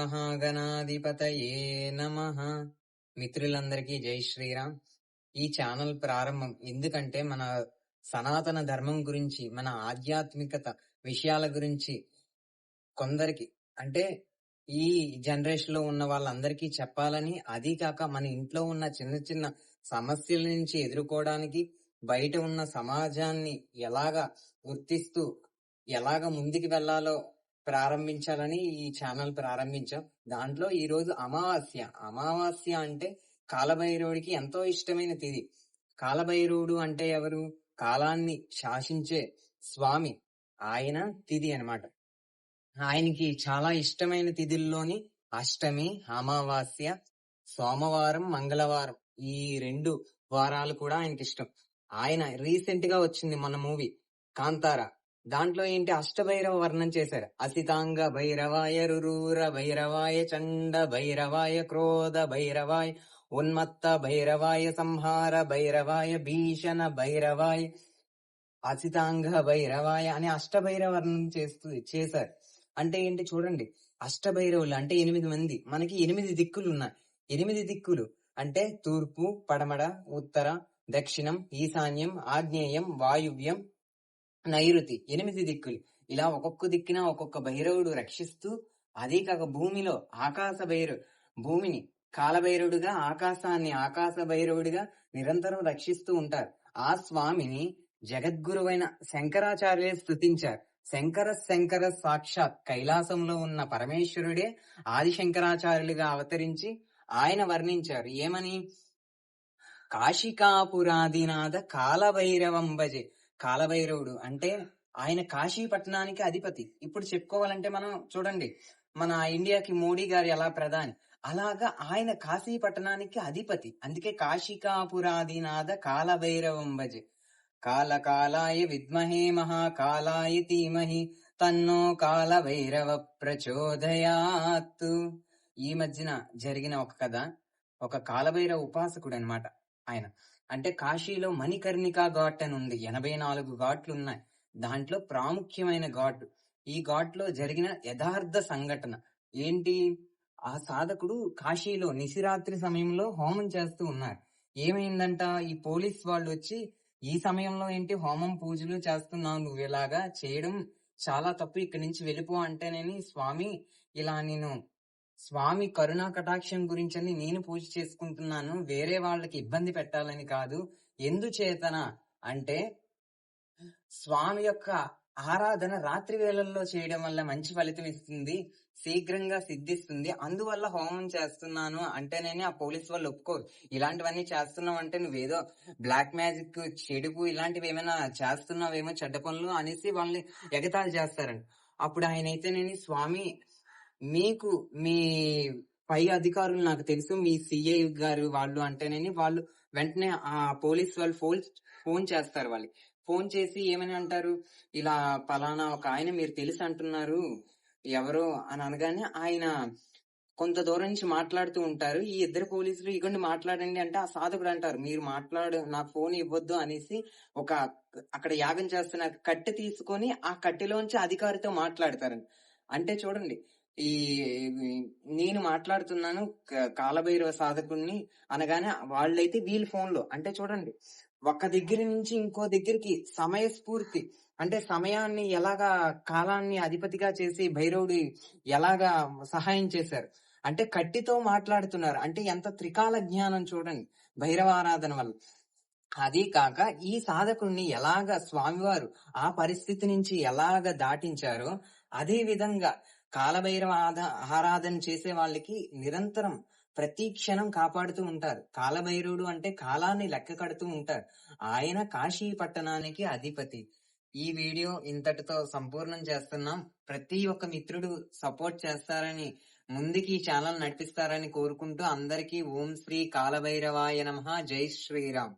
మహాగణాధిపతయే నమః. మిత్రులందరికీ జై శ్రీరామ్. ఈ ఛానల్ ప్రారంభం ఎందుకంటే మన సనాతన ధర్మం గురించి, మన ఆధ్యాత్మికత విషయాల గురించి కొందరికి అంటే ఈ జనరేషన్ లో ఉన్న వాళ్ళందరికీ చెప్పాలని, అదీ కాక మన ఇంట్లో ఉన్న చిన్న చిన్న సమస్యల నుంచి ఎదుర్కోవడానికి, బయట ఉన్న సమాజాన్ని ఎలాగా గుర్తిస్తూ ఎలాగ ముందుకు వెళ్లాలో ప్రారంభించాలని ఈ ఛానల్ ప్రారంభించాం. దాంట్లో ఈ రోజు అమావాస్య అంటే కాలభైరవుడికి ఎంతో ఇష్టమైన తిథి. కాలభైరవుడు అంటే ఎవరు? కాలాన్ని శాసించే స్వామి. ఆయన తిథి అన్నమాట. ఆయనకి చాలా ఇష్టమైన తిథుల్లోని అష్టమి, అమావాస్య, సోమవారం, మంగళవారం ఈ 2 వారాలు కూడా ఆయనకి ఇష్టం. ఆయన రీసెంట్ గా వచ్చింది మన మూవీ కాంతార. దాంట్లో ఏంటి అష్టభైరవ వర్ణం చేశారు. అసితాంగ భైరవాయ, రురూర భైరవాయ, చండ భైరవాయ, క్రోధ భైరవాయ, ఉన్మత్త భైరవాయ, సంహార భైరవాయ, భీషణ భైరవాయ, అసితాంగ భైరవాయ అని అష్టభైరవ వర్ణం చేశారు. అంటే ఏంటి చూడండి, అష్టభైరవులు అంటే 8 మంది. మనకి 8 దిక్కులు ఉన్నాయి. 8 దిక్కులు అంటే తూర్పు, పడమర, ఉత్తర, దక్షిణం, ఈశాన్యం, ఆగ్నేయం, వాయువ్యం, నైరుతి. 8 దిక్కులు. ఇలా ఒక్కొక్క దిక్కున ఒక్కొక్క భైరవుడు రక్షిస్తూ, అదే కాక భూమిలో భూమిని కాలభైరవుడిగా, ఆకాశాన్ని ఆకాశ భైరవుడిగా నిరంతరం రక్షిస్తూ ఉంటారు. ఆ స్వామిని జగద్గురువైన శంకరాచార్యులే స్తుతించారు. శంకర సాక్షాత్ కైలాసంలో ఉన్న పరమేశ్వరుడే ఆది శంకరాచార్యులుగా అవతరించి ఆయన వర్ణించారు. ఏమని? కాశికాపురాదినాథ కాలభైరవం భజే. కాలభైరవుడు అంటే ఆయన కాశీ పట్టణానికి అధిపతి. ఇప్పుడు చెప్పుకోవాలంటే మనం చూడండి, మన ఇండియాకి మోడీ గారు ఎలా ప్రధాని, అలాగా ఆయన కాశీ పట్టణానికి అధిపతి. అందుకే కాశికాపురాదినాథ కాలభైరవం భజే. కాలకాలాయ విద్మహే మహాకాలాయ ధీమహి తన్నో కాలభైరవ ప్రచోదయాత్. ఈ మధ్యన జరిగిన ఒక కథ, ఒక కాలభైరవ ఉపాసకుడు అన్నమాట ఆయన. అంటే కాశీలో మణికర్ణికా ఘాట్ అని ఉంది. 84 ఘాట్లు ఉన్నాయి. దాంట్లో ప్రాముఖ్యమైన ఘాట్. ఈ ఘాట్ లో జరిగిన యథార్థ సంఘటన ఏంటి? ఆ సాధకుడు కాశీలో నిశిరాత్రి సమయంలో హోమం చేస్తూ ఉన్నారు. ఏమైందంట, ఈ పోలీస్ వాళ్ళు వచ్చి, ఈ సమయంలో ఏంటి హోమం పూజలు చేస్తున్నావు, నువ్వు ఇలాగా చేయడం చాలా తప్పు, ఇక్కడి నుంచి వెళ్ళిపో అంటేనేని, స్వామి ఇలా నేను స్వామి కరుణా కటాక్షం గురించని నేను పూజ చేసుకుంటున్నాను, వేరే వాళ్ళకి ఇబ్బంది పెట్టాలని కాదు. ఎందుచేతన అంటే స్వామి యొక్క ఆరాధన రాత్రి వేళల్లో చేయడం వల్ల మంచి ఫలితం ఇస్తుంది, శీఘ్రంగా సిద్ధిస్తుంది, అందువల్ల హోమం చేస్తున్నాను అంటేనే ఆ పోలీస్ వాళ్ళు ఒప్పుకోరు. ఇలాంటివన్నీ చేస్తున్నావు అంటే నువ్వేదో బ్లాక్ మ్యాజిక్, చెడుపు ఇలాంటివి ఏమైనా చేస్తున్నావేమో, చెడ్డ పనులు అనేసి వాళ్ళని ఎగతాళి చేస్తారండి. అప్పుడు ఆయన అయితేనేని, స్వామి మీకు మీ పై అధికారులు నాకు తెలుసు, మీ సిఐ గారు వాళ్ళు అంటేనేని, వాళ్ళు వెంటనే ఆ పోలీస్ వాళ్ళు ఫోన్ చేస్తారు. వాళ్ళకి ఫోన్ చేసి ఏమని అంటారు, ఇలా పలానా ఒక ఆయన మీరు తెలుసు అంటున్నారు, ఎవరో అని అనగానే ఆయన కొంత దూరం నుంచి మాట్లాడుతూ ఉంటారు. ఈ 2 పోలీసులు ఇగోండి మాట్లాడండి అంటే, ఆ సాధకుడు అంటారు, మీరు నాకు ఫోన్ ఇవ్వద్దు అనేసి ఒక అక్కడ యాగం చేస్తున్న కట్టె తీసుకొని ఆ కట్టెలోంచి అధికారితో మాట్లాడతారండి. అంటే చూడండి, ఈ నేను మాట్లాడుతున్నాను కాలభైరవ సాధకుడిని అనగానే వాళ్ళైతే వీళ్ళ ఫోన్ లో, అంటే చూడండి, ఒక దగ్గర నుంచి ఇంకో దగ్గరికి సమయస్ఫూర్తి, అంటే సమయాన్ని ఎలాగా, కాలాన్ని అధిపతిగా చేసి భైరవుడు ఎలాగా సహాయం చేశారు అంటే కట్టితో మాట్లాడుతున్నారు. అంటే ఎంత త్రికాల జ్ఞానం చూడండి భైరవ ఆరాధన వల్ల. అదీ కాక ఈ సాధకుడిని ఎలాగ స్వామివారు ఆ పరిస్థితి నుంచి ఎలాగ దాటించారో, అదే విధంగా కాలభైరవ ఆరాధన చేసే వాళ్ళకి నిరంతరం ప్రతి క్షణం కాపాడుతూ ఉంటారు. కాలభైరవుడు అంటే కాలాన్ని లెక్క కడుతూ ఉంటారు. ఆయన కాశీ పట్టణానికి అధిపతి. ఈ వీడియో ఇంతటితో సంపూర్ణం చేస్తున్నాం. ప్రతి ఒక్క మిత్రుడు సపోర్ట్ చేస్తారని, ముందుకి ఈ ఛానల్ నడిపిస్తారని కోరుకుంటూ అందరికీ ఓం శ్రీ కాలభైరవాయ నమః. జై శ్రీరామ్.